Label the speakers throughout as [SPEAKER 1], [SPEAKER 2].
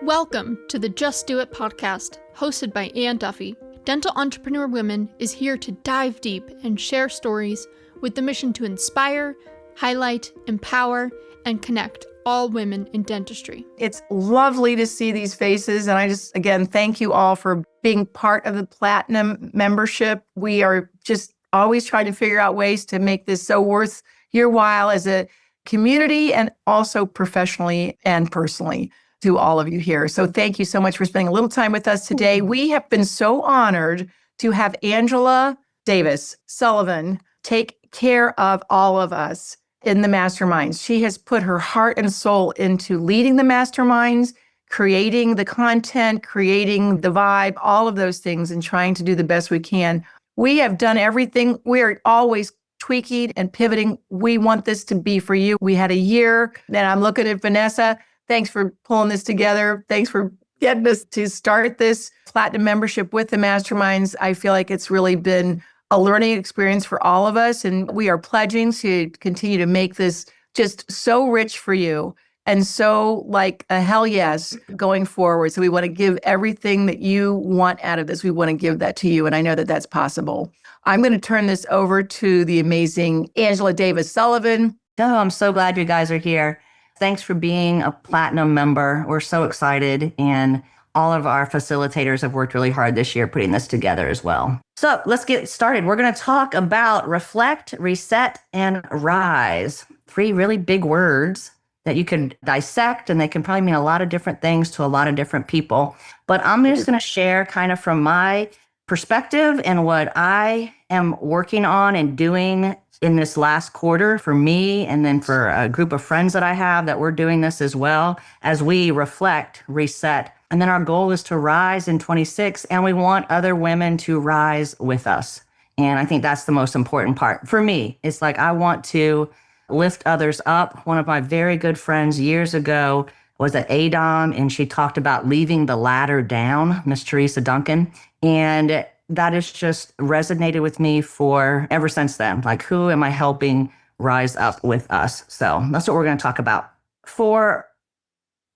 [SPEAKER 1] Welcome to the Just Do It podcast, hosted by Ann Duffy. Dental Entrepreneur Women is here to dive deep and share stories with the mission to inspire, highlight, empower, and connect all women in dentistry.
[SPEAKER 2] It's lovely to see these faces, and I just, again, thank you all for being part of the Platinum membership. We are just always trying to figure out ways to make this so worth your while as a community and also professionally and personally to all of you here. So thank you so much for spending a little time with us today. We have been so honored to have Angela Davis-Sullivan take care of all of us in the masterminds. She has put her heart and soul into leading the masterminds, creating the content, creating the vibe, all of those things, and trying to do the best we can. We have done everything. We are always tweaking and pivoting. We want this to be for you. We had a year, and I'm looking at Vanessa. Thanks for pulling this together. Thanks for getting us to start this Platinum membership with the masterminds. I feel like it's really been a learning experience for all of us, and we are pledging to continue to make this just so rich for you and so like a hell yes going forward. So we want to give everything that you want out of this. We want to give that to you, and I know that that's possible. I'm going to turn this over to the amazing Angela Davis-Sullivan.
[SPEAKER 3] Oh, I'm so glad you guys are here. Thanks for being a Platinum member. We're so excited, and all of our facilitators have worked really hard this year putting this together as well. So let's get started. We're going to talk about reflect, reset, and rise. 3 really big words that you can dissect, and they can probably mean a lot of different things to a lot of different people. But I'm just going to share kind of from my perspective and what I am working on and doing in this last quarter for me, and then for a group of friends that I have that we're doing this as well as we reflect, reset. And then our goal is to rise in 26, and we want other women to rise with us. And I think that's the most important part. For me, it's like I want to lift others up. One of my very good friends years ago was at ADOM, and she talked about leaving the ladder down, Miss Teresa Duncan. And that has just resonated with me for ever since then. Like, who am I helping rise up with us? So that's what we're going to talk about. For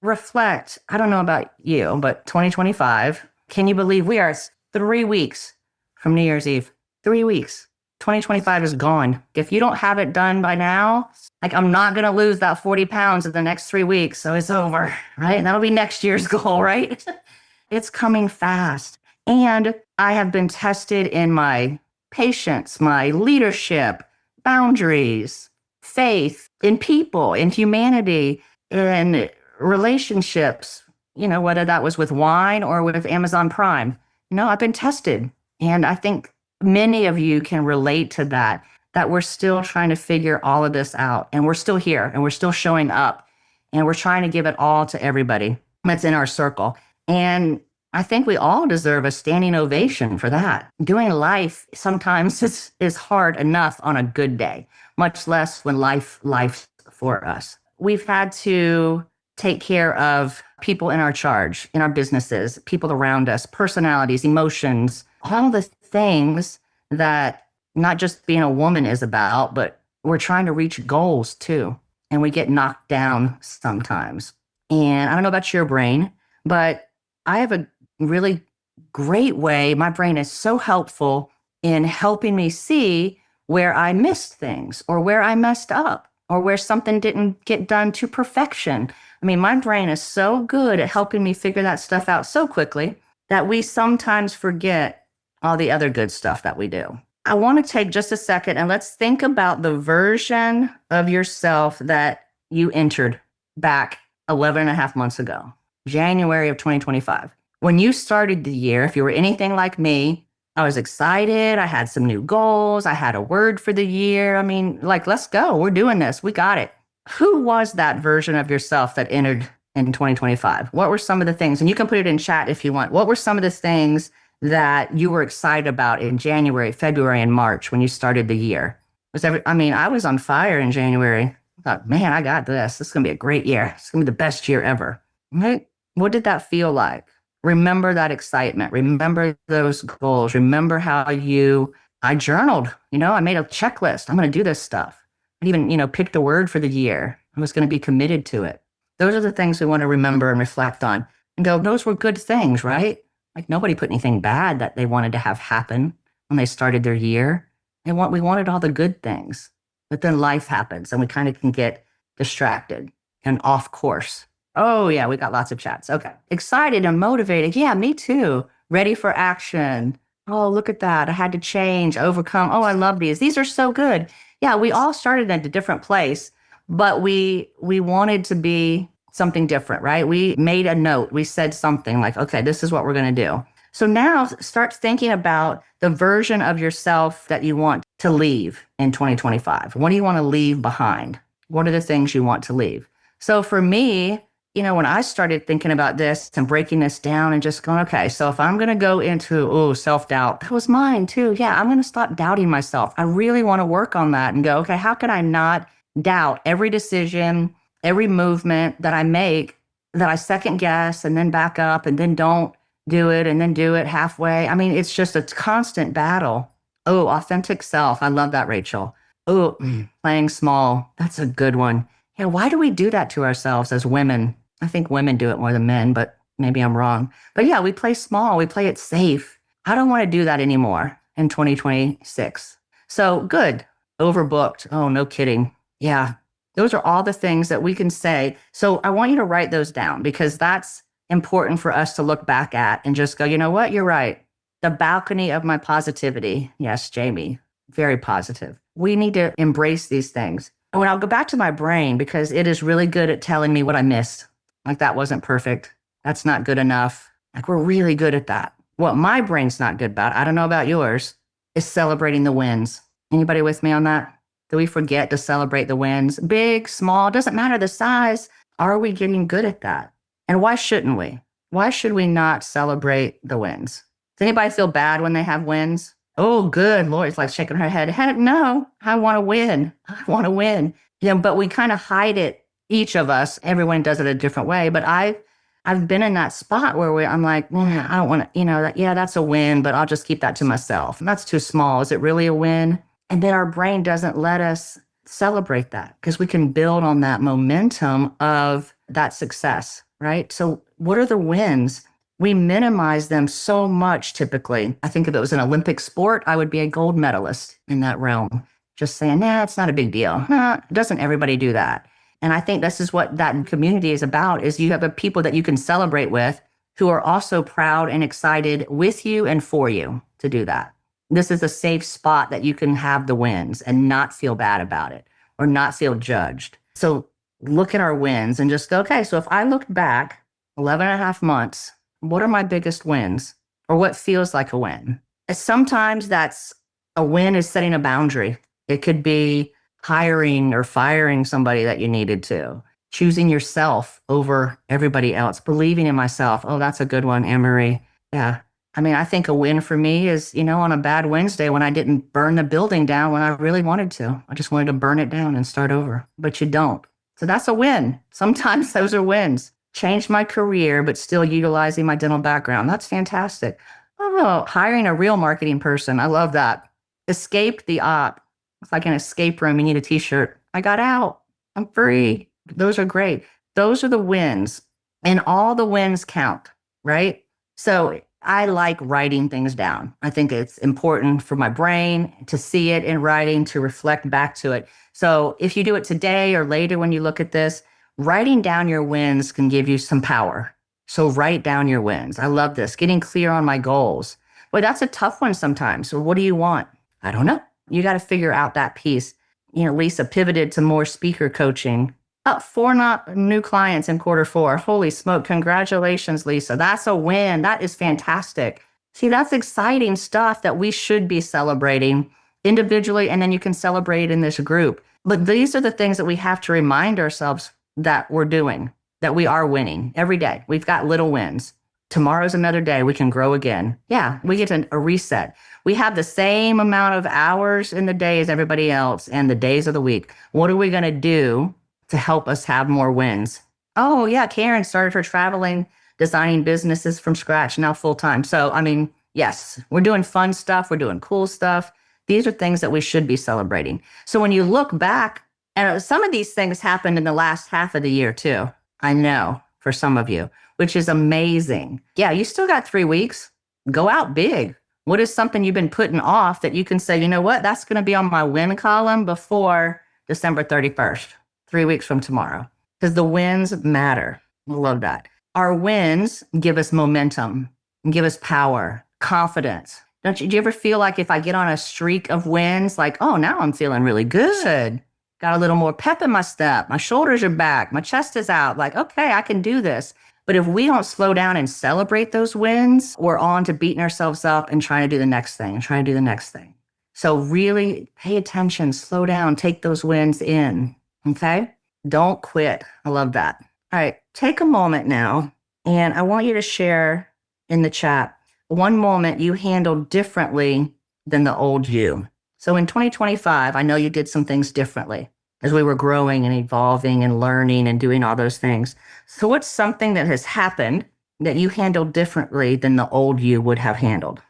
[SPEAKER 3] reflect, I don't know about you, but 2025, can you believe we are 3 weeks from New Year's Eve? 3 weeks. 2025 is gone. If you don't have it done by now, like, I'm not going to lose that 40 pounds in the next 3 weeks. So it's over, right? And that'll be next year's goal, right? It's coming fast. And I have been tested in my patience, my leadership, boundaries, faith in people, in humanity, in relationships, whether that was with wine or with Amazon Prime. I've been tested. And I think many of you can relate to that we're still trying to figure all of this out. And we're still here, and we're still showing up, and we're trying to give it all to everybody that's in our circle. And I think we all deserve a standing ovation for that. Doing life sometimes is hard enough on a good day, much less when life's for us. We've had to take care of people in our charge, in our businesses, people around us, personalities, emotions, all the things that not just being a woman is about, but we're trying to reach goals too. And we get knocked down sometimes. And I don't know about your brain, but I have a really great way. My brain is so helpful in helping me see where I missed things or where I messed up or where something didn't get done to perfection. I mean, my brain is so good at helping me figure that stuff out so quickly that we sometimes forget all the other good stuff that we do. I want to take just a second and let's think about the version of yourself that you entered back 11 and a half months ago, January of 2025. When you started the year, if you were anything like me, I was excited. I had some new goals. I had a word for the year. I mean, like, let's go. We're doing this. We got it. Who was that version of yourself that entered in 2025? What were some of the things? And you can put it in chat if you want. What were some of the things that you were excited about in January, February, and March when you started the year? I was on fire in January. I thought, man, I got this. This is going to be a great year. It's going to be the best year ever. Right? What did that feel like? Remember that excitement. Remember those goals. Remember how I journaled. I made a checklist. I'm going to do this stuff. I even, picked a word for the year. I was going to be committed to it. Those are the things we want to remember and reflect on. and go, those were good things, right? Like nobody put anything bad that they wanted to have happen when they started their year. We wanted all the good things, but then life happens and we kind of can get distracted and off course. Oh yeah, we got lots of chats. Okay. Excited and motivated. Yeah, me too. Ready for action. Oh, look at that. I had to change, overcome. Oh, I love these. These are so good. Yeah, we all started at a different place, but we wanted to be something different, right? We made a note. We said something like, okay, this is what we're going to do. So now start thinking about the version of yourself that you want to leave in 2025. What do you want to leave behind? What are the things you want to leave? So for me, when I started thinking about this and breaking this down and just going, okay, so if I'm going to go into, self-doubt, that was mine too. Yeah, I'm going to stop doubting myself. I really want to work on that and go, okay, how can I not doubt every decision, every movement that I make, that I second guess and then back up and then don't do it and then do it halfway. I mean, it's just a constant battle. Oh, authentic self. I love that, Rachel. Oh, playing small. That's a good one. Yeah, why do we do that to ourselves as women? I think women do it more than men, but maybe I'm wrong. But yeah, we play small. We play it safe. I don't want to do that anymore in 2026. So good. Overbooked. Oh, no kidding. Yeah. Those are all the things that we can say. So I want you to write those down because that's important for us to look back at and just go, you know what? You're right. The balcony of my positivity. Yes, Jamie, very positive. We need to embrace these things. And when I'll go back to my brain because it is really good at telling me what I missed. Like that wasn't perfect. That's not good enough. Like we're really good at that. What my brain's not good about, I don't know about yours, is celebrating the wins. Anybody with me on that? Do we forget to celebrate the wins? Big, small, doesn't matter the size. Are we getting good at that? And why shouldn't we? Why should we not celebrate the wins? Does anybody feel bad when they have wins? Oh, good. Lori's like shaking her head. Heck no, I want to win. I want to win. But we kind of hide it, each of us. Everyone does it a different way. But I've been in that spot where I'm like, I don't want to, that's a win, but I'll just keep that to myself. That's too small. Is it really a win? And then our brain doesn't let us celebrate that because we can build on that momentum of that success, right? So what are the wins? We minimize them so much typically. I think if it was an Olympic sport, I would be a gold medalist in that realm. Just saying, it's not a big deal. Doesn't everybody do that? And I think this is what that community is about, is you have a people that you can celebrate with who are also proud and excited with you and for you to do that. This is a safe spot that you can have the wins and not feel bad about it or not feel judged. So look at our wins and just go, okay, so if I looked back 11 and a half months, what are my biggest wins or what feels like a win? And sometimes that's a win is setting a boundary. It could be hiring or firing somebody that you needed to, choosing yourself over everybody else, believing in myself. Oh, that's a good one, Anne-Marie. Yeah. I mean, I think a win for me is, on a bad Wednesday when I didn't burn the building down when I really wanted to. I just wanted to burn it down and start over, but you don't. So that's a win. Sometimes those are wins. Changed my career, but still utilizing my dental background. That's fantastic. Oh, hiring a real marketing person. I love that. Escaped the op. It's like an escape room. You need a t-shirt. I got out. I'm free. Those are great. Those are the wins. And all the wins count, right? So I like writing things down. I think it's important for my brain to see it in writing, to reflect back to it. So if you do it today or later when you look at this, writing down your wins can give you some power. So write down your wins. I love this. Getting clear on my goals. Boy, that's a tough one sometimes. So what do you want? I don't know. You got to figure out that piece. Lisa pivoted to more speaker coaching. 4 new clients in Q4. Holy smoke. Congratulations, Lisa. That's a win. That is fantastic. See, that's exciting stuff that we should be celebrating individually, and then you can celebrate in this group. But these are the things that we have to remind ourselves that we're doing, that we are winning every day. We've got little wins. Tomorrow's another day. We can grow again. Yeah, we get a reset. We have the same amount of hours in the day as everybody else and the days of the week. What are we going to do to help us have more wins? Oh, yeah, Karen started her traveling, designing businesses from scratch, now full-time. So, yes, we're doing fun stuff. We're doing cool stuff. These are things that we should be celebrating. So when you look back, and some of these things happened in the last half of the year too. I know for some of you. which is amazing. Yeah, you still got 3 weeks. Go out big. What is something you've been putting off that you can say, you know what, that's going to be on my win column before December 31st, 3 weeks from tomorrow? Because the wins matter. I love that. Our wins give us momentum, give us power, confidence. Do you ever feel like if I get on a streak of wins, like, oh, now I'm feeling really good. Got a little more pep in my step. My shoulders are back. My chest is out. Like, okay, I can do this. But if we don't slow down and celebrate those wins, we're on to beating ourselves up and trying to do the next thing and trying to do the next thing. So really pay attention, slow down, take those wins in. Okay? Don't quit. I love that. All right. Take a moment now, and I want you to share in the chat one moment you handled differently than the old you. So in 2025, I know you did some things differently as we were growing and evolving and learning and doing all those things. So what's something that has happened that you handled differently than the old you would have handled?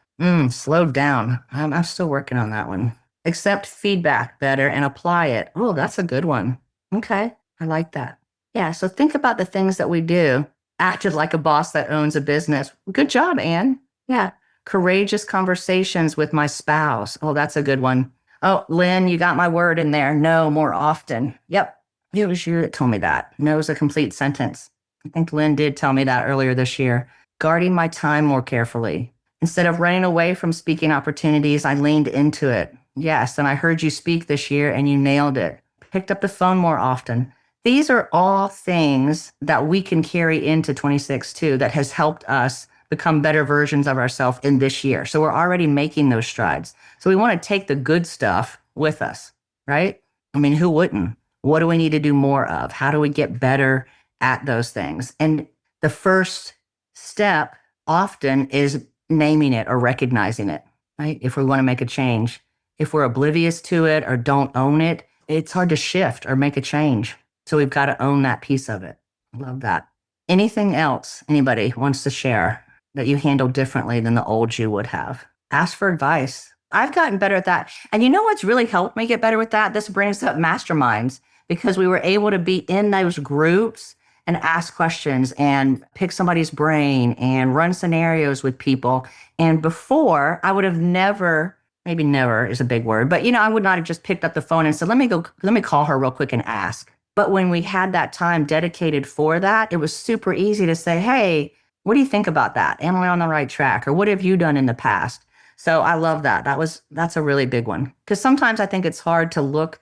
[SPEAKER 3] Slow down. I'm still working on that one. Accept feedback better and apply it. Oh, that's a good one. Okay. I like that. Yeah. So think about the things that we do. Acted like a boss that owns a business. Good job, Anne. Yeah. Courageous conversations with my spouse. Oh, that's a good one. Oh, Lynn, you got my word in there. No, more often. Yep. It was you that told me that. No is a complete sentence. I think Lynn did tell me that earlier this year. Guarding my time more carefully. Instead of running away from speaking opportunities, I leaned into it. Yes, and I heard you speak this year and you nailed it. Picked up the phone more often. These are all things that we can carry into 26 too, that has helped us become better versions of ourselves in this year. So we're already making those strides. So we want to take the good stuff with us, right? I mean, who wouldn't? What do we need to do more of? How do we get better at those things? And the first step often is naming it or recognizing it, right? If we want to make a change. If we're oblivious to it or don't own it, it's hard to shift or make a change. So we've got to own that piece of it. Love that. Anything else anybody wants to share that you handle differently than the old you would have? Ask for advice. I've gotten better at that. And you know what's really helped me get better with that? This brings up masterminds, because we were able to be in those groups and ask questions and pick somebody's brain and run scenarios with people. And before, I would have never, maybe never is a big word, but I would not have just picked up the phone and said, let me call her real quick and ask. But when we had that time dedicated for that, it was super easy to say, hey, what do you think about that? Am I on the right track? Or what have you done in the past? So I love that. That's a really big one. Because sometimes I think it's hard to look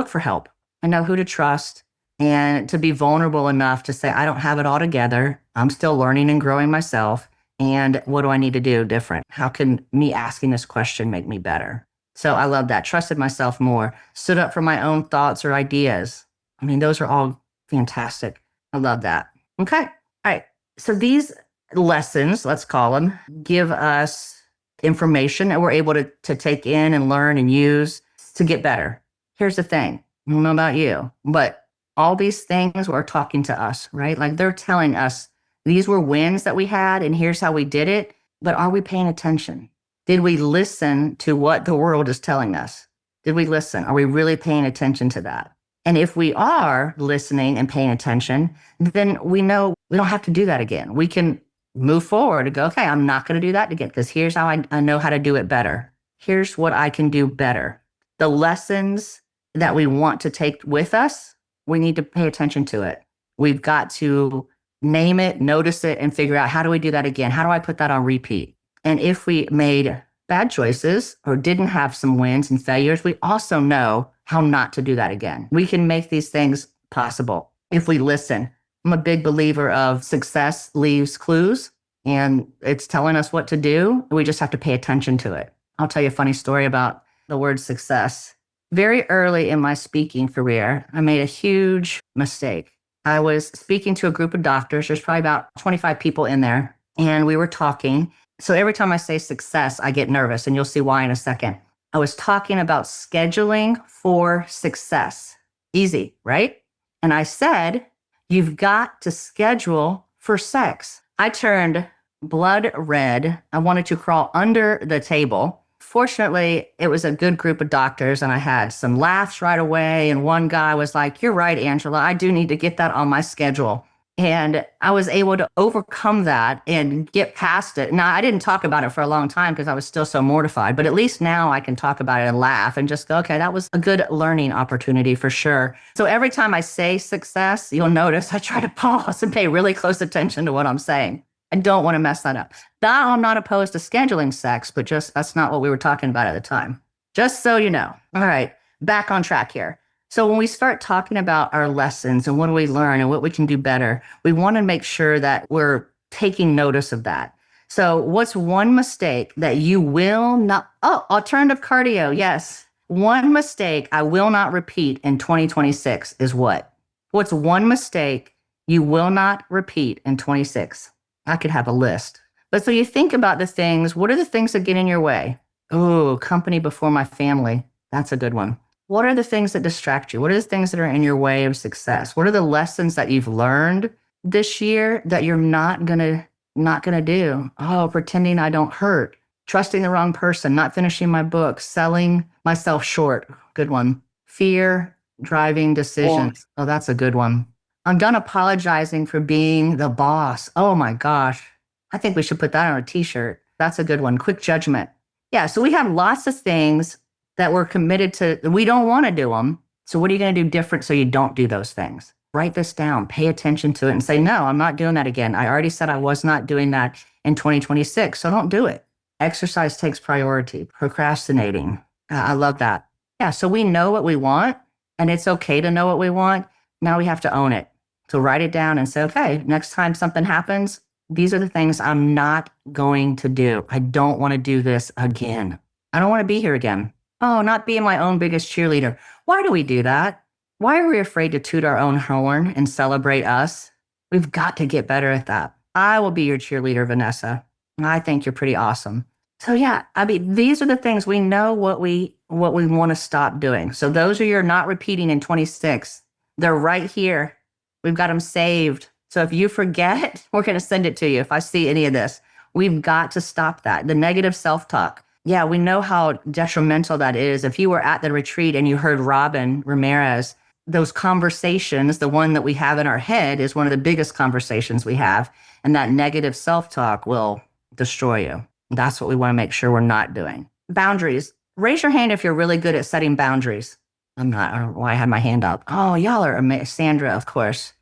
[SPEAKER 3] for help and know who to trust and to be vulnerable enough to say, I don't have it all together. I'm still learning and growing myself. And what do I need to do different? How can me asking this question make me better? So I love that. Trusted myself more. Stood up for my own thoughts or ideas. I mean, those are all fantastic. I love that. Okay. All right. So these lessons, let's call them, give us information that we're able to take in and learn and use to get better. Here's the thing. I don't know about you, but all these things were talking to us, right? Like they're telling us these were wins that we had and here's how we did it. But are we paying attention? Did we listen to what the world is telling us? Did we listen? Are we really paying attention to that? And if we are listening and paying attention, then we know we don't have to do that again. We can move forward and go, okay, I'm not going to do that again because here's how I know how to do it better. Here's what I can do better. The lessons that we want to take with us, we need to pay attention to it. We've got to name it, notice it, and figure out how do we do that again? How do I put that on repeat? And if we made bad choices or didn't have some wins and failures, we also know how not to do that again. We can make these things possible if we listen. I'm a big believer of success leaves clues, and it's telling us what to do. We just have to pay attention to it. I'll tell you a funny story about the word success. Very early in my speaking career, I made a huge mistake. I was speaking to a group of doctors. There's probably about 25 people in there, and we were talking. So every time I say success, I get nervous, and you'll see why in a second. I was talking about scheduling for success. Easy, right? And I said, you've got to schedule for sex. I turned blood red. I wanted to crawl under the table. Fortunately, it was a good group of doctors, and I had some laughs right away. And one guy was like, you're right, Angela. I do need to get that on my schedule. And I was able to overcome that and get past it. Now, I didn't talk about it for a long time because I was still so mortified, but at least now I can talk about it and laugh and just go, okay, that was a good learning opportunity for sure. So every time I say success, you'll notice I try to pause and pay really close attention to what I'm saying. I don't want to mess that up. Now, I'm not opposed to scheduling sex, but just that's not what we were talking about at the time. Just so you know. All right, back on track here. So when we start talking about our lessons and what do we learn and what we can do better, we want to make sure that we're taking notice of that. So what's one mistake that you will not, alternative cardio, yes. One mistake I will not repeat in 2026 is what? What's one mistake you will not repeat in 26? I could have a list. But so you think about the things, what are the things that get in your way? Oh, company before my family. That's a good one. What are the things that distract you? What are the things that are in your way of success? What are the lessons that you've learned this year that you're not gonna do? Oh, pretending I don't hurt, trusting the wrong person, not finishing my book, selling myself short. Good one. Fear, driving decisions. Oh, that's a good one. I'm done apologizing for being the boss. Oh my gosh. I think we should put that on a t-shirt. That's a good one. Quick judgment. Yeah, so we have lots of things that we're committed to. We don't want to do them. So what are you going to do different so you don't do those things? Write this down, pay attention to it and say, no, I'm not doing that again. I already said I was not doing that in 2026, so don't do it. Exercise takes priority, procrastinating. I love that. Yeah, so we know what we want and it's okay to know what we want. Now we have to own it. So write it down and say, okay, next time something happens, these are the things I'm not going to do. I don't want to do this again. I don't want to be here again. Oh, not being my own biggest cheerleader. Why do we do that? Why are we afraid to toot our own horn and celebrate us? We've got to get better at that. I will be your cheerleader, Vanessa. I think you're pretty awesome. So yeah, I mean, these are the things we know what we want to stop doing. So those are your not repeating in 26. They're right here. We've got them saved. So if you forget, we're going to send it to you. If I see any of this, we've got to stop that. The negative self-talk. Yeah, we know how detrimental that is. If you were at the retreat and you heard Robin Ramirez, those conversations, the one that we have in our head is one of the biggest conversations we have. And that negative self-talk will destroy you. That's what we want to make sure we're not doing. Boundaries. Raise your hand if you're really good at setting boundaries. I'm not. I don't know why I had my hand up. Oh, y'all are amazing. Sandra, of course.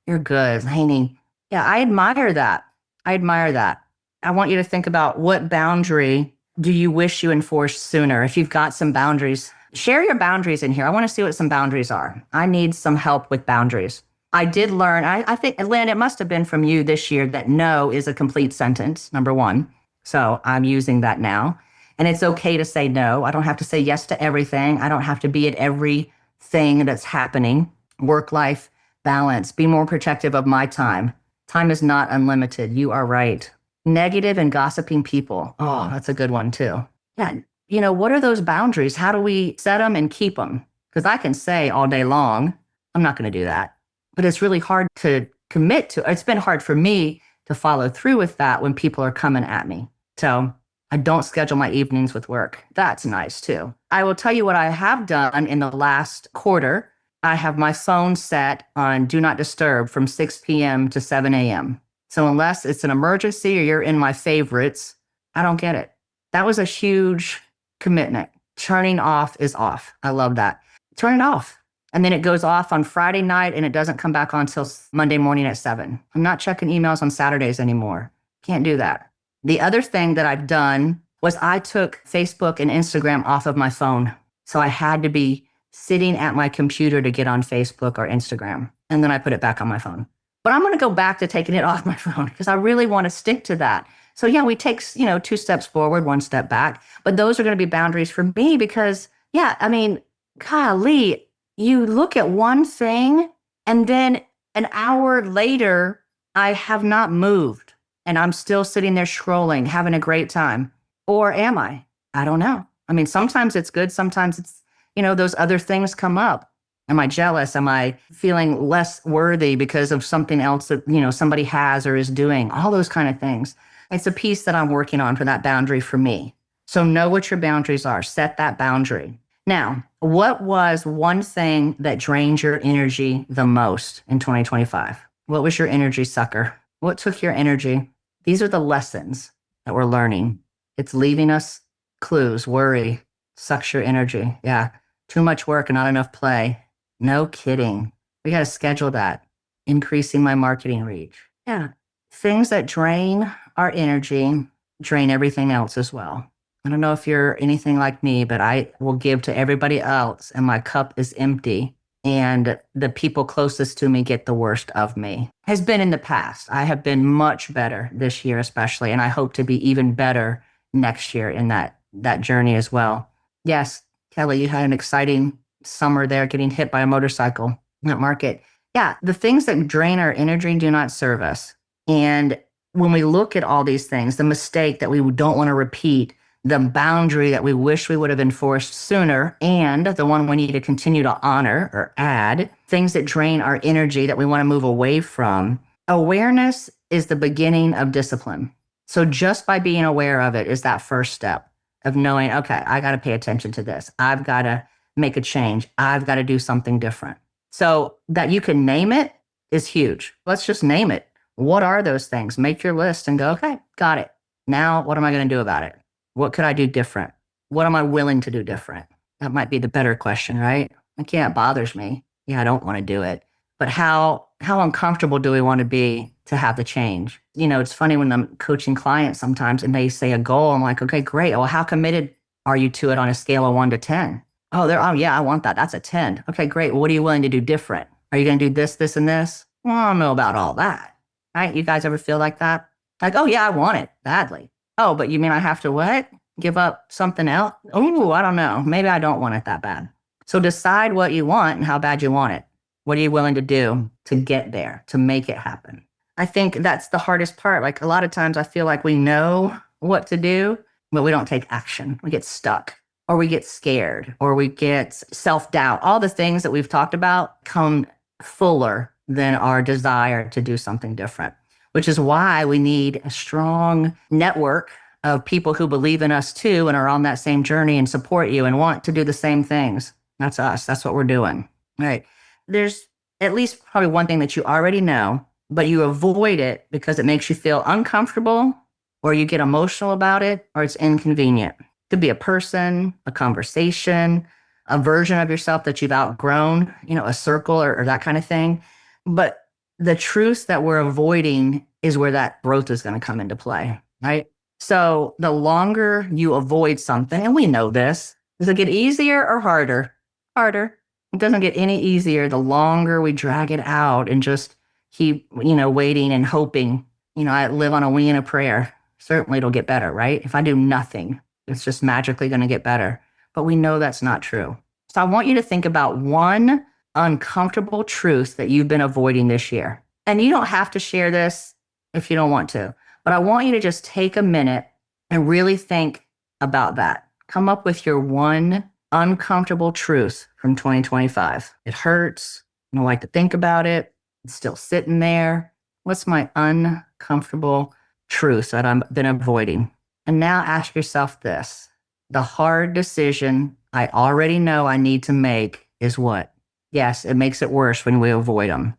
[SPEAKER 3] You're good. Lainey. Yeah, I admire that. I want you to think about what boundary do you wish you enforced sooner? If you've got some boundaries, share your boundaries in here. I want to see what some boundaries are. I need some help with boundaries. I did learn, I think, Lynn, it must have been from you this year that no is a complete sentence, number one. So I'm using that now. And it's okay to say no. I don't have to say yes to everything. I don't have to be at everything that's happening. Work-life balance. Be more protective of my time. Time is not unlimited. You are right. Negative and gossiping people. Oh, that's a good one too. Yeah. You know, what are those boundaries? How do we set them and keep them? Because I can say all day long, I'm not going to do that. But it's really hard to commit to. It's been hard for me to follow through with that when people are coming at me. So I don't schedule my evenings with work. That's nice too. I will tell you what I have done in the last quarter. I have my phone set on do not disturb from 6 p.m. to 7 a.m. So unless it's an emergency or you're in my favorites, I don't get it. That was a huge commitment. Turning off is off. I love that. Turn it off. And then it goes off on Friday night and it doesn't come back on until Monday morning at 7. I'm not checking emails on Saturdays anymore. Can't do that. The other thing that I've done was I took Facebook and Instagram off of my phone. So I had to be sitting at my computer to get on Facebook or Instagram. And then I put it back on my phone. But I'm going to go back to taking it off my phone because I really want to stick to that. So yeah, we take, 2 steps forward, 1 step back. But those are going to be boundaries for me because, yeah, I mean, golly, you look at one thing and then an hour later, I have not moved and I'm still sitting there scrolling, having a great time. Or am I? I don't know. I mean, sometimes it's good. Sometimes it's, those other things come up. Am I jealous? Am I feeling less worthy because of something else that, somebody has or is doing? All those kind of things. It's a piece that I'm working on for that boundary for me. So know what your boundaries are. Set that boundary. Now, what was one thing that drained your energy the most in 2025? What was your energy sucker? What took your energy? These are the lessons that we're learning. It's leaving us clues. Worry sucks your energy. Yeah. Too much work and not enough play. No kidding. We got to schedule that. Increasing my marketing reach. Yeah. Things that drain our energy drain everything else as well. I don't know if you're anything like me, but I will give to everybody else and my cup is empty. And the people closest to me get the worst of me. Has been in the past. I have been much better this year, especially, and I hope to be even better next year in that journey as well. Yes, Kelly, you had an exciting summer there, getting hit by a motorcycle in that market. Yeah, the things that drain our energy do not serve us. And when we look at all these things, the mistake that we don't want to repeat, the boundary that we wish we would have enforced sooner, and the one we need to continue to honor or add, things that drain our energy that we want to move away from. Awareness is the beginning of discipline. So just by being aware of it is that first step of knowing, okay, I got to pay attention to this. I've got to make a change. I've got to do something different. So that you can name it is huge. Let's just name it. What are those things? Make your list and go, okay, got it. Now, what am I going to do about it? What could I do different? What am I willing to do different? That might be the better question, right? Like, yeah, it bothers me. Yeah, I don't want to do it. But how uncomfortable do we want to be to have the change? You know, it's funny when I'm coaching clients sometimes and they say a goal. I'm like, okay, great. Well, how committed are you to it on a scale of 1 to 10? Oh, yeah, I want that. That's a 10. Okay, great. Well, what are you willing to do different? Are you going to do this, this, and this? Well, I don't know about all that. Right? You guys ever feel like that? Like, oh yeah, I want it badly. Oh, but you mean I have to what? Give up something else? Oh, I don't know. Maybe I don't want it that bad. So decide what you want and how bad you want it. What are you willing to do to get there, to make it happen? I think that's the hardest part. Like a lot of times I feel like we know what to do, but we don't take action. We get stuck or we get scared or we get self-doubt. All the things that we've talked about come fuller than our desire to do something different, which is why we need a strong network of people who believe in us too and are on that same journey and support you and want to do the same things. That's us. That's what we're doing. All right. There's at least probably one thing that you already know, but you avoid it because it makes you feel uncomfortable or you get emotional about it or it's inconvenient. It could be a person, a conversation, a version of yourself that you've outgrown, a circle or that kind of thing. But the truth that we're avoiding is where that growth is going to come into play, right? So the longer you avoid something, and we know this, does it get easier or harder? Harder. It doesn't get any easier the longer we drag it out and just keep, waiting and hoping. I live on a wing and a prayer. Certainly it'll get better, right? If I do nothing, it's just magically going to get better. But we know that's not true. So I want you to think about one uncomfortable truth that you've been avoiding this year. And you don't have to share this if you don't want to, but I want you to just take a minute and really think about that. Come up with your one uncomfortable truth from 2025. It hurts. I don't like to think about it. It's still sitting there. What's my uncomfortable truth that I've been avoiding? And now ask yourself this. The hard decision I already know I need to make is what? Yes, it makes it worse when we avoid them.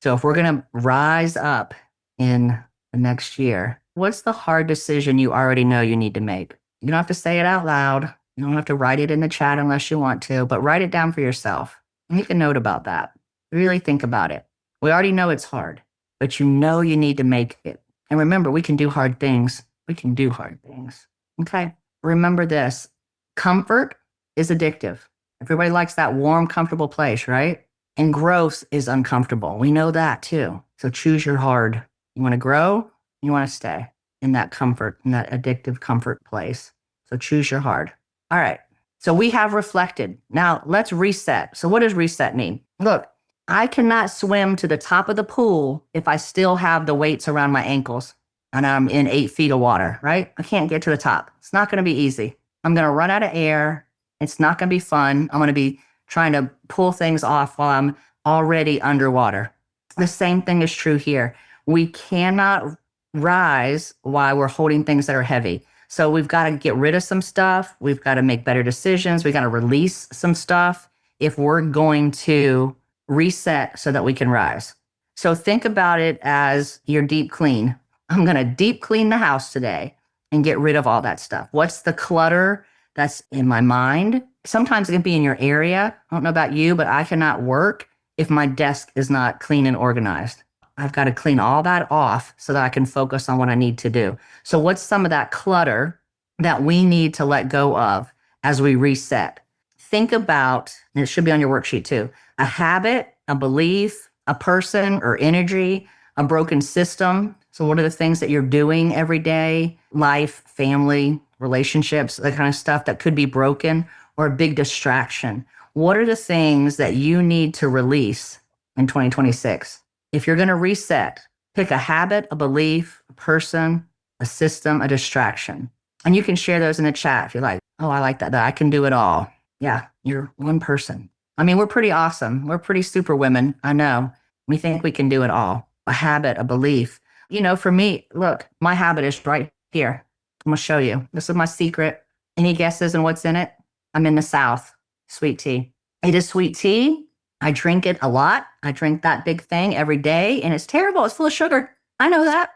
[SPEAKER 3] So if we're going to rise up in the next year, what's the hard decision you already know you need to make? You don't have to say it out loud. You don't have to write it in the chat unless you want to, but write it down for yourself. Make a note about that. Really think about it. We already know it's hard, but you know you need to make it. And remember, we can do hard things. We can do hard things. Okay? Remember this. Comfort is addictive. Everybody likes that warm, comfortable place, right? And growth is uncomfortable. We know that too. So choose your hard. You want to grow, you want to stay in that comfort, in that addictive comfort place. So choose your hard. All right. So we have reflected. Now let's reset. So what does reset mean? Look, I cannot swim to the top of the pool if I still have the weights around my ankles and I'm in 8 feet of water, right? I can't get to the top. It's not going to be easy. I'm going to run out of air. It's not going to be fun. I'm going to be trying to pull things off while I'm already underwater. The same thing is true here. We cannot rise while we're holding things that are heavy. So we've got to get rid of some stuff. We've got to make better decisions. We've got to release some stuff if we're going to reset so that we can rise. So think about it as your deep clean. I'm going to deep clean the house today and get rid of all that stuff. What's the clutter that's in my mind? Sometimes it can be in your area. I don't know about you, but I cannot work if my desk is not clean and organized. I've got to clean all that off so that I can focus on what I need to do. So what's some of that clutter that we need to let go of as we reset? Think about, and it should be on your worksheet too, a habit, a belief, a person or energy, a broken system. So what are the things that you're doing every day? Life, family, relationships, that kind of stuff that could be broken, or a big distraction. What are the things that you need to release in 2026? If you're going to reset, pick a habit, a belief, a person, a system, a distraction. And you can share those in the chat if you like. Oh, I like that. I can do it all. Yeah, you're one person. I mean, we're pretty awesome. We're pretty super women. I know. We think we can do it all. A habit, a belief. You know, for me, look, my habit is right here. I'm going to show you. This is my secret. Any guesses on what's in it? I'm in the South. Sweet tea. It is sweet tea. I drink it a lot. I drink that big thing every day, and it's terrible. It's full of sugar. I know that.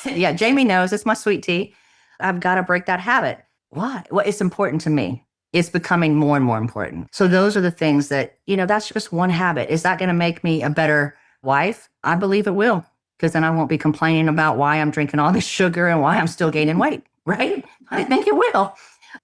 [SPEAKER 3] Yeah, Jamie knows it's my sweet tea. I've got to break that habit. Why? Well, it's important to me. It's becoming more and more important. So those are the things that, that's just one habit. Is that going to make me a better wife? I believe it will, because then I won't be complaining about why I'm drinking all this sugar and why I'm still gaining weight, right? I think it will.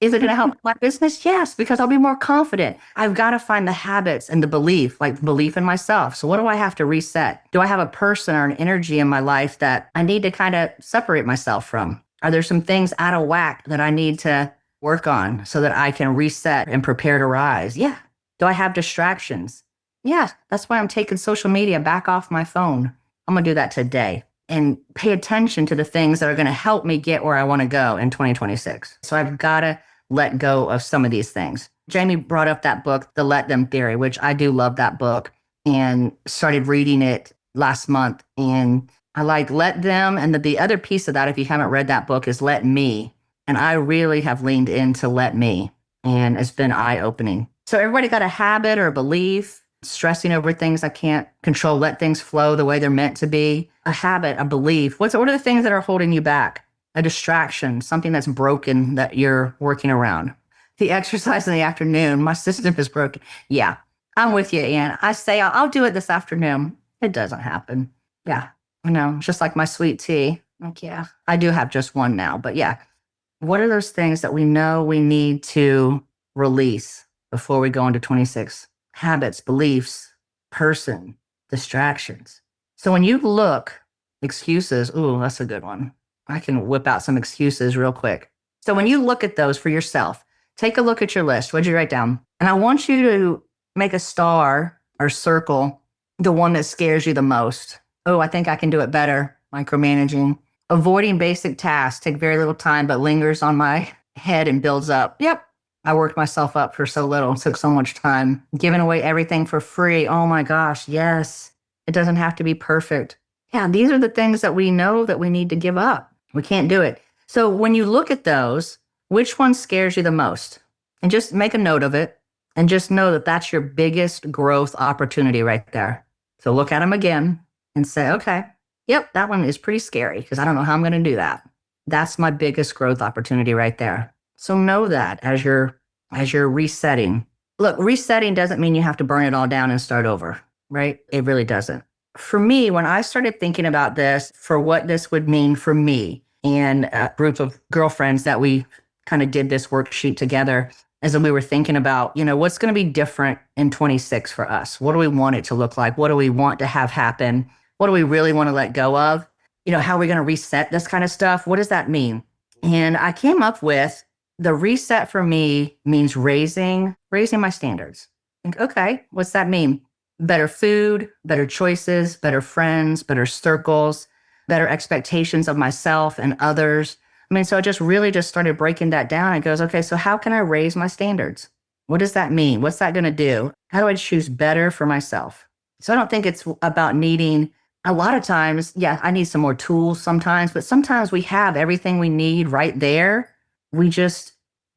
[SPEAKER 3] Is it going to help my business? Yes, because I'll be more confident. I've got to find the habits and the belief, like belief in myself. So what do I have to reset? Do I have a person or an energy in my life that I need to kind of separate myself from? Are there some things out of whack that I need to work on so that I can reset and prepare to rise? Yeah. Do I have distractions? Yeah. That's why I'm taking social media back off my phone. I'm going to do that today and pay attention to the things that are going to help me get where I want to go in 2026. So I've got to let go of some of these things. Jamie brought up that book, The Let Them Theory, which I do love that book, and started reading it last month. And I like let them. And the other piece of that, if you haven't read that book, is let me. And I really have leaned into let me. And it's been eye-opening. So everybody got a habit or a belief, stressing over things I can't control, let things flow the way they're meant to be. A habit, a belief. What are the things that are holding you back? A distraction, something that's broken that you're working around. The exercise in the afternoon, my system is broken. Yeah, I'm with you, Ann. I say I'll do it this afternoon. It doesn't happen. Yeah, I know. Just like my sweet tea. Like, yeah, I do have just one now, but yeah. What are those things that we know we need to release before we go into 26? Habits, beliefs, person, distractions. So when you look, excuses, ooh, that's a good one. I can whip out some excuses real quick. So when you look at those for yourself, take a look at your list. What'd you write down? And I want you to make a star or circle the one that scares you the most. Oh, I think I can do it better. Micromanaging. Avoiding basic tasks. Take very little time, but lingers on my head and builds up. Yep. I worked myself up for so little. It took so much time. Giving away everything for free. Oh my gosh. Yes. It doesn't have to be perfect. Yeah. These are the things that we know that we need to give up. We can't do it. So when you look at those, which one scares you the most? And just make a note of it and just know that that's your biggest growth opportunity right there. So look at them again and say, okay, yep, that one is pretty scary because I don't know how I'm going to do that. That's my biggest growth opportunity right there. So know that as you're resetting. Look, resetting doesn't mean you have to burn it all down and start over, right? It really doesn't. For me, when I started thinking about this, for what this would mean for me and a group of girlfriends that we kind of did this worksheet together, as we were thinking about, what's going to be different in 26 for us? What do we want it to look like? What do we want to have happen? What do we really want to let go of? How are we going to reset this kind of stuff? What does that mean? And I came up with the reset for me means raising my standards. Think, okay, what's that mean? Better food, better choices, better friends, better circles, better expectations of myself and others. So I just started breaking that down. It goes, okay, so how can I raise my standards? What does that mean? What's that going to do? How do I choose better for myself? So I don't think it's about needing, a lot of times, yeah, I need some more tools sometimes, but sometimes we have everything we need right there. We just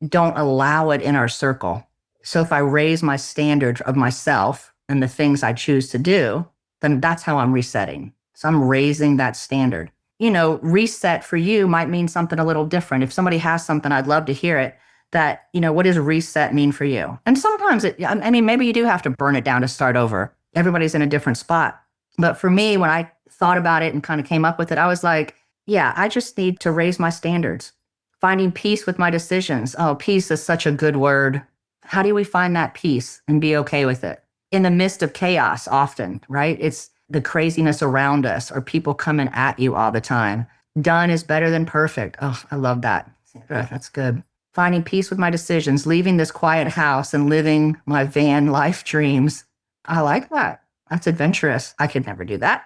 [SPEAKER 3] don't allow it in our circle. So if I raise my standard of myself and the things I choose to do, then that's how I'm resetting. So I'm raising that standard. Reset for you might mean something a little different. If somebody has something, I'd love to hear it. What does reset mean for you? And sometimes maybe you do have to burn it down to start over. Everybody's in a different spot. But for me, when I thought about it and kind of came up with it, I was like, yeah, I just need to raise my standards. Finding peace with my decisions. Oh, peace is such a good word. How do we find that peace and be okay with it? In the midst of chaos often, right? It's the craziness around us or people coming at you all the time. Done is better than perfect. Oh, I love that. That's good. Finding peace with my decisions, leaving this quiet house and living my van life dreams. I like that. That's adventurous. I could never do that.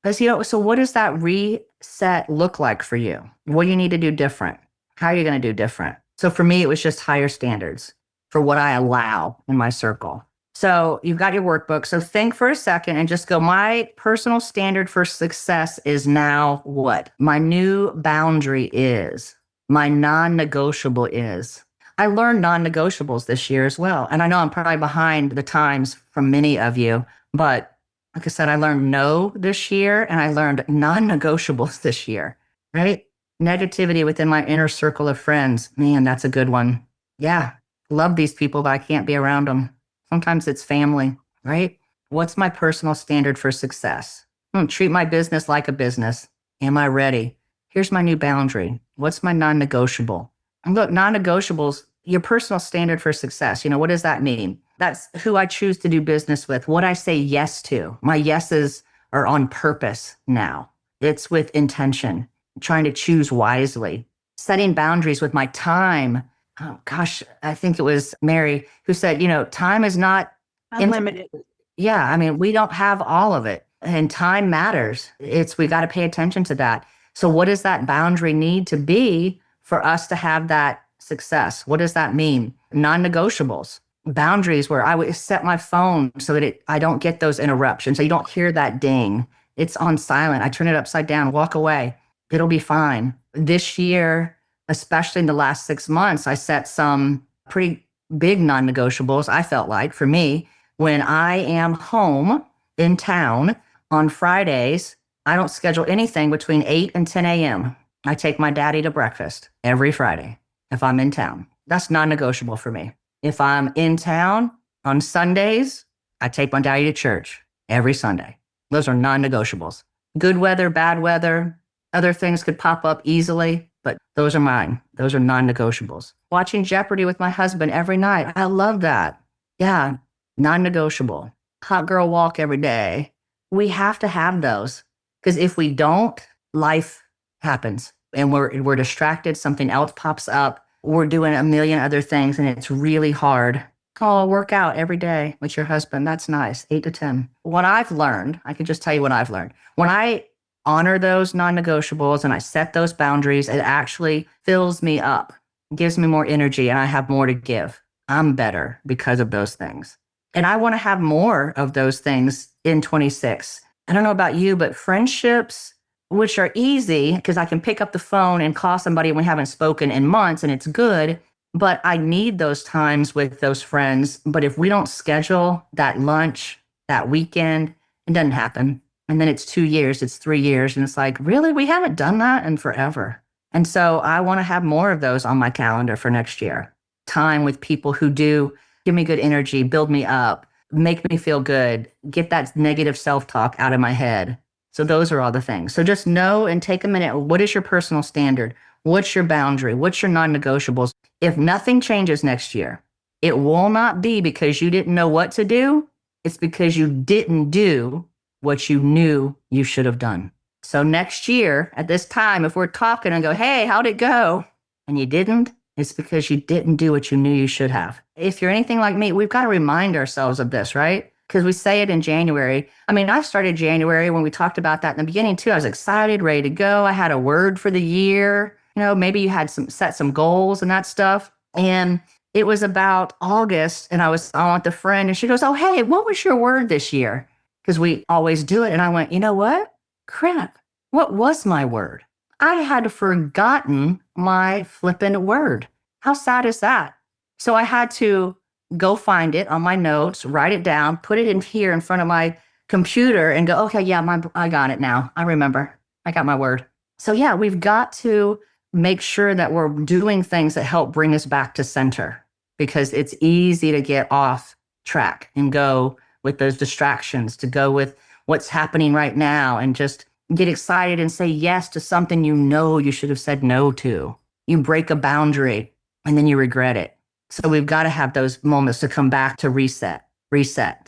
[SPEAKER 3] Because, so what does that reset look like for you? What do you need to do different? How are you going to do different? So for me, it was just higher standards for what I allow in my circle. So you've got your workbook. So think for a second and just go, my personal standard for success is now what? My new boundary is, my non-negotiable is. I learned non-negotiables this year as well. And I know I'm probably behind the times from many of you, but like I said, I learned no this year and I learned non-negotiables this year, right? Negativity within my inner circle of friends. Man, that's a good one. Yeah. Love these people, but I can't be around them. Sometimes it's family, right? What's my personal standard for success? Treat my business like a business. Am I ready? Here's my new boundary. What's my non-negotiable? And look, non-negotiables, your personal standard for success. What does that mean? That's who I choose to do business with, what I say yes to. My yeses are on purpose now. It's with intention, trying to choose wisely, setting boundaries with my time. Oh gosh, I think it was Mary who said, time is not
[SPEAKER 2] Unlimited.
[SPEAKER 3] Yeah, we don't have all of it. And time matters. We got to pay attention to that. So what does that boundary need to be for us to have that success? What does that mean? Non-negotiables, boundaries where I would set my phone so that I don't get those interruptions. So you don't hear that ding. It's on silent. I turn it upside down, walk away. It'll be fine. This year, especially in the last 6 months, I set some pretty big non-negotiables, I felt like, for me. When I am home in town on Fridays, I don't schedule anything between 8 and 10 a.m. I take my daddy to breakfast every Friday if I'm in town. That's non-negotiable for me. If I'm in town on Sundays, I take my daddy to church every Sunday. Those are non-negotiables. Good weather, bad weather, other things could pop up easily, but those are mine. Those are non-negotiables. Watching Jeopardy with my husband every night. I love that. Yeah, non-negotiable. Hot girl walk every day. We have to have those because if we don't, life happens and we're distracted. Something else pops up. We're doing a million other things and it's really hard. Oh, work out every day with your husband. That's nice. 8 to 10. What I've learned, I can just tell you what I've learned. When I honor those non-negotiables and I set those boundaries, it actually fills me up, gives me more energy, and I have more to give. I'm better because of those things. And I want to have more of those things in 26. I don't know about you, but friendships, which are easy because I can pick up the phone and call somebody we haven't spoken in months and it's good, but I need those times with those friends. But if we don't schedule that lunch, that weekend, it doesn't happen. And then it's 2 years, it's 3 years. And it's like, really? We haven't done that in forever. And so I want to have more of those on my calendar for next year. Time with people who do give me good energy, build me up, make me feel good, get that negative self-talk out of my head. So those are all the things. So just know and take a minute. What is your personal standard? What's your boundary? What's your non-negotiables? If nothing changes next year, it will not be because you didn't know what to do. It's because you didn't do what you knew you should have done. So next year at this time, if we're talking and go, hey, how'd it go? And you didn't, it's because you didn't do what you knew you should have. If you're anything like me, we've got to remind ourselves of this, right? Because we say it in January. I started January when we talked about that in the beginning too. I was excited, ready to go. I had a word for the year. Maybe you had set some goals and that stuff. And it was about August and I was on with a friend and she goes, oh, hey, what was your word this year? Because we always do it. And I went, you know what? Crap. What was my word? I had forgotten my flippin' word. How sad is that? So I had to go find it on my notes, write it down, put it in here in front of my computer and go, okay, yeah, I got it now. I remember. I got my word. So yeah, we've got to make sure that we're doing things that help bring us back to center, because it's easy to get off track and go with those distractions, to go with what's happening right now and just get excited and say yes to something you should have said no to. You break a boundary and then you regret it. So we've got to have those moments to come back to reset,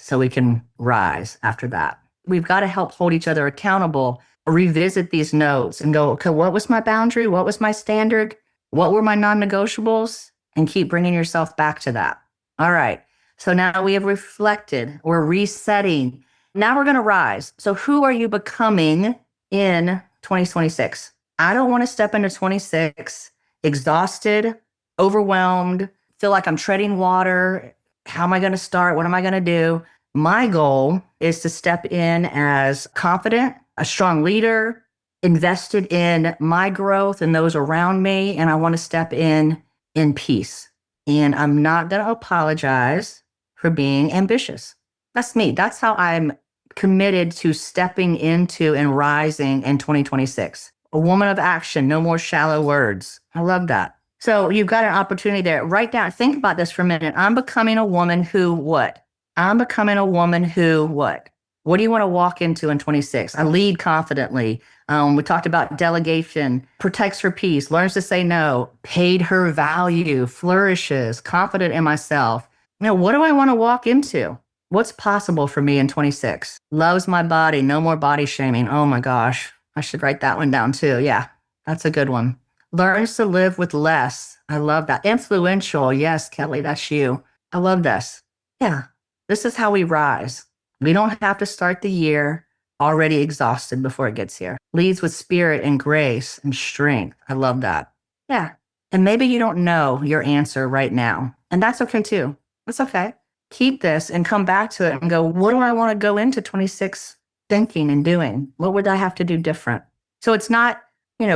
[SPEAKER 3] so we can rise after that. We've got to help hold each other accountable, revisit these notes and go, okay, what was my boundary? What was my standard? What were my non-negotiables? And keep bringing yourself back to that. All right. So now we have reflected, we're resetting. Now we're going to rise. So who are you becoming in 2026? I don't want to step into 26 exhausted, overwhelmed, feel like I'm treading water. How am I going to start? What am I going to do? My goal is to step in as confident, a strong leader, invested in my growth and those around me. And I want to step in peace. And I'm not going to apologize for being ambitious. That's me. That's how I'm committed to stepping into and rising in 2026. A woman of action, no more shallow words. I love that. So you've got an opportunity there. Write down, think about this for a minute. I'm becoming a woman who what? I'm becoming a woman who what? What do you want to walk into in 26? I lead confidently. We talked about delegation, protects her peace, learns to say no, paid her value, flourishes, confident in myself. What do I want to walk into? What's possible for me in 26? Loves my body, no more body shaming. Oh my gosh, I should write that one down too. Yeah, that's a good one. Learns to live with less. I love that. Influential. Yes, Kelly, that's you. I love this. Yeah, this is how we rise. We don't have to start the year already exhausted before it gets here. Leads with spirit and grace and strength. I love that. Yeah. And maybe you don't know your answer right now. And that's okay too. It's okay. Keep this and come back to it and go, what do I want to go into 26 thinking and doing? What would I have to do different? So it's not,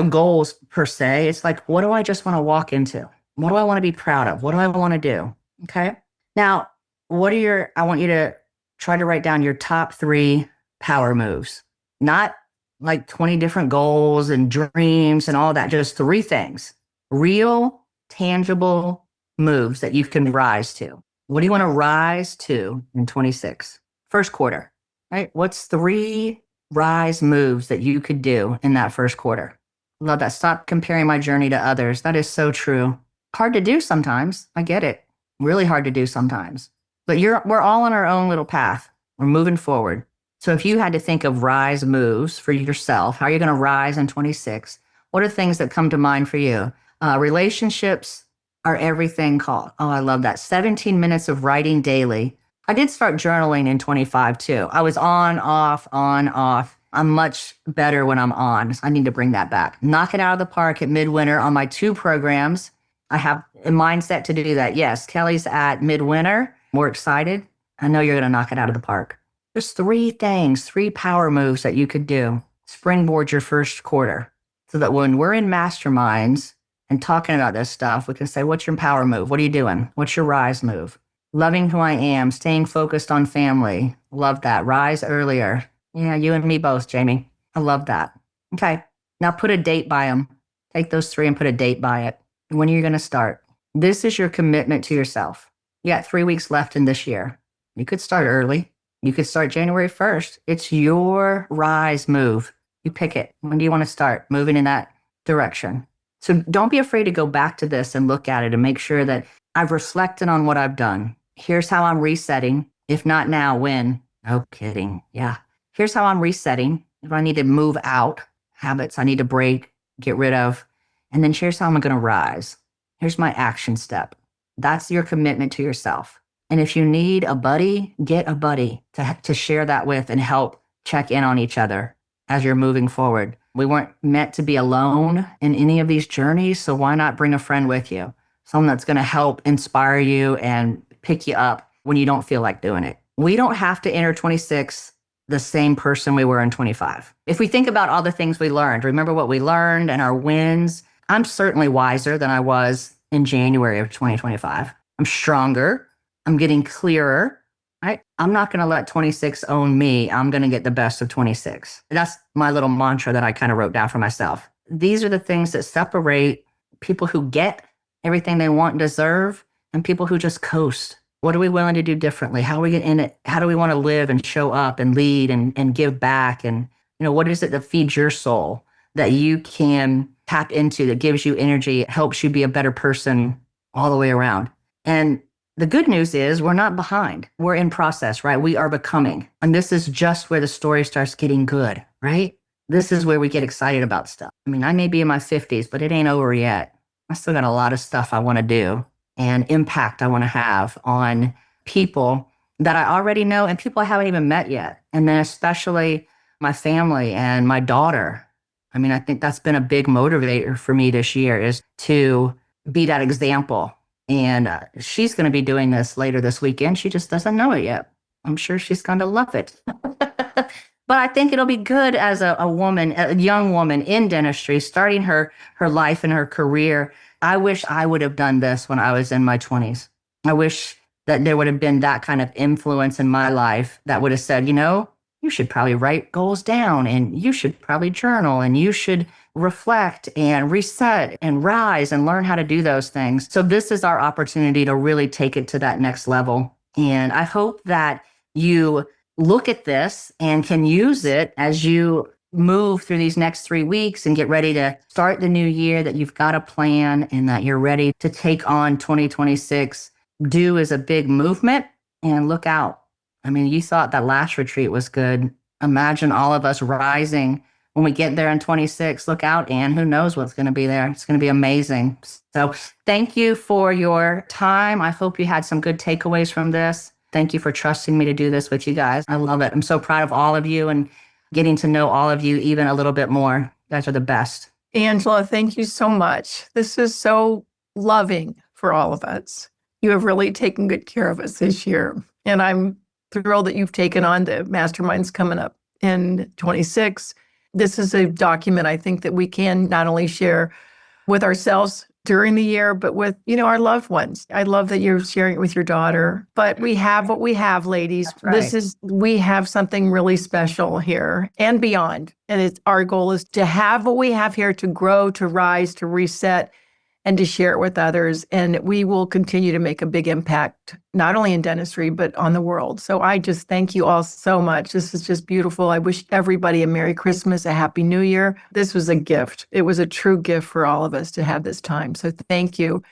[SPEAKER 3] goals per se. It's like, what do I just want to walk into? What do I want to be proud of? What do I want to do? Okay. Now, I want you to try to write down your top 3 power moves, not like 20 different goals and dreams and all that, just 3 things, real, tangible moves that you can rise to. What do you want to rise to in 26? First quarter, right? What's 3 rise moves that you could do in that first quarter? Love that. Stop comparing my journey to others. That is so true. Hard to do sometimes. I get it. Really hard to do sometimes. But we're all on our own little path. We're moving forward. So if you had to think of rise moves for yourself, how are you going to rise in 26? What are things that come to mind for you? Relationships are everything called. Oh, I love that. 17 minutes of writing daily. I did start journaling in 25 too. I was on, off, on, off. I'm much better when I'm on. So I need to bring that back. Knock it out of the park at midwinter on my 2 programs. I have a mindset to do that. Yes, Kelly's at midwinter. More excited. I know you're going to knock it out of the park. There's 3 things, 3 power moves that you could do. Springboard your first quarter so that when we're in masterminds and talking about this stuff, we can say, what's your power move? What are you doing? What's your rise move? Loving who I am, staying focused on family. Love that. Rise earlier. Yeah, you and me both, Jamie. I love that. Okay. Now put a date by them. Take those 3 and put a date by it. When are you going to start? This is your commitment to yourself. You got 3 weeks left in this year. You could start early. You could start January 1st. It's your rise move. You pick it. When do you want to start moving in that direction? So don't be afraid to go back to this and look at it and make sure that I've reflected on what I've done. Here's how I'm resetting. If not now, when? No kidding. Yeah. Here's how I'm resetting. If I need to move out, habits I need to break, get rid of. And then here's how I'm going to rise. Here's my action step. That's your commitment to yourself. And if you need a buddy, get a buddy to share that with and help check in on each other as you're moving forward. We weren't meant to be alone in any of these journeys, so why not bring a friend with you? Someone that's going to help inspire you and pick you up when you don't feel like doing it. We don't have to enter 26 the same person we were in 25. If we think about all the things we learned, remember what we learned and our wins, I'm certainly wiser than I was in January of 2025. I'm stronger. I'm getting clearer. I'm not going to let 26 own me. I'm going to get the best of 26. That's my little mantra that I kind of wrote down for myself. These are the things that separate people who get everything they want and deserve and people who just coast. What are we willing to do differently? How are we get in it? How do we want to live and show up and lead and give back? And, what is it that feeds your soul that you can tap into, that gives you energy, helps you be a better person all the way around? And the good news is we're not behind. We're in process, right? We are becoming. And this is just where the story starts getting good, right? This is where we get excited about stuff. I mean, I may be in my 50s, but it ain't over yet. I still got a lot of stuff I want to do and impact I want to have on people that I already know and people I haven't even met yet. And then especially my family and my daughter. I mean, I think that's been a big motivator for me this year, is to be that example. And she's going to be doing this later this weekend. She just doesn't know it yet. I'm sure she's going to love it. But I think it'll be good as a woman, a young woman in dentistry, starting her life and her career. I wish I would have done this when I was in my 20s. I wish that there would have been that kind of influence in my life that would have said, you should probably write goals down, and you should probably journal, and you should reflect and reset and rise and learn how to do those things. So this is our opportunity to really take it to that next level. And I hope that you look at this and can use it as you move through these next 3 weeks and get ready to start the new year, that you've got a plan and that you're ready to take on 2026. DEW is a big movement, and look out. I mean, you thought that last retreat was good. Imagine all of us rising when we get there in 26. Look out, Anne. Who knows what's going to be there? It's going to be amazing. So thank you for your time. I hope you had some good takeaways from this. Thank you for trusting me to do this with you guys. I love it. I'm so proud of all of you and getting to know all of you even a little bit more. You guys are the best.
[SPEAKER 2] Angela, thank you so much. This is so loving for all of us. You have really taken good care of us this year. And I'm thrilled that you've taken on the masterminds coming up in 26. This is a document I think that we can not only share with ourselves during the year, but with, our loved ones. I love that you're sharing it with your daughter, but we have what we have, ladies.
[SPEAKER 3] That's right.
[SPEAKER 2] We have something really special here and beyond. And our goal is to have what we have here, to grow, to rise, to reset, and to share it with others. And we will continue to make a big impact, not only in dentistry, but on the world. So I just thank you all so much. This is just beautiful. I wish everybody a Merry Christmas, a Happy New Year. This was a gift. It was a true gift for all of us to have this time. So thank you.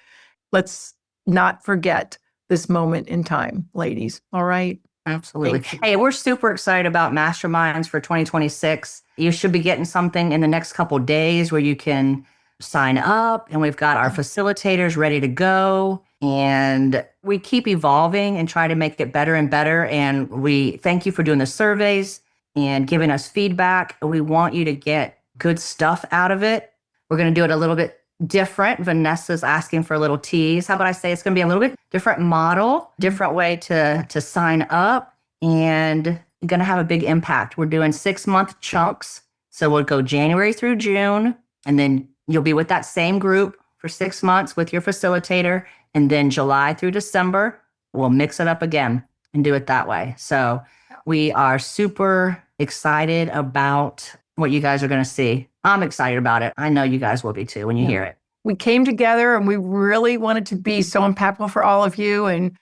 [SPEAKER 2] Let's not forget this moment in time, ladies. All right?
[SPEAKER 3] Absolutely. Hey, we're super excited about masterminds for 2026. You should be getting something in the next couple of days where you can sign up, and we've got our facilitators ready to go, and we keep evolving and try to make it better and better. And we thank you for doing the surveys and giving us feedback. We want you to get good stuff out of it. We're going to do it a little bit different. Vanessa's asking for a little tease. How about I say it's going to be a little bit different model, different way to sign up, and you're going to have a big impact. We're doing 6-month chunks. So we'll go January through June, and then you'll be with that same group for 6 months with your facilitator. And then July through December, we'll mix it up again and do it that way. So we are super excited about what you guys are going to see. I'm excited about it. I know you guys will be too when you hear it.
[SPEAKER 2] We came together and we really wanted to be so impactful for all of you. And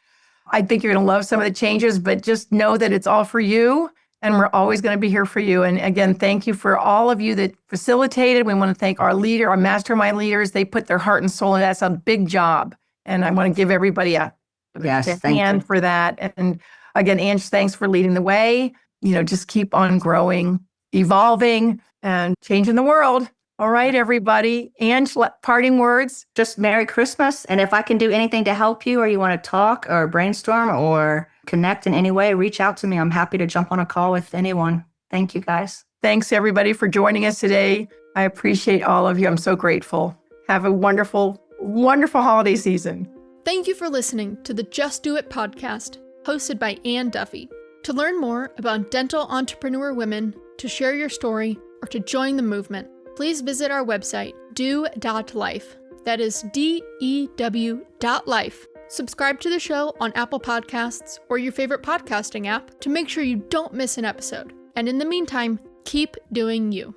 [SPEAKER 2] I think you're going to love some of the changes, but just know that it's all for you. And we're always going to be here for you. And again, thank you for all of you that facilitated. We want to thank our mastermind leaders. They put their heart and soul in that. That's a big job. And I want to give everybody a hand for that. And again, Ange, thanks for leading the way. Just keep on growing, evolving, and changing the world. All right, everybody. Ange, parting words.
[SPEAKER 3] Just Merry Christmas. And if I can do anything to help you, or you want to talk or brainstorm or connect in any way, reach out to me. I'm happy to jump on a call with anyone. Thank you, guys.
[SPEAKER 2] Thanks, everybody, for joining us today. I appreciate all of you. I'm so grateful. Have a wonderful, wonderful holiday season.
[SPEAKER 1] Thank you for listening to the Just Do It podcast, hosted by Ann Duffy. To learn more about dental entrepreneur women, to share your story, or to join the movement, please visit our website, DeW.Life. That is DEW.life. Subscribe to the show on Apple Podcasts or your favorite podcasting app to make sure you don't miss an episode. And in the meantime, keep doing you.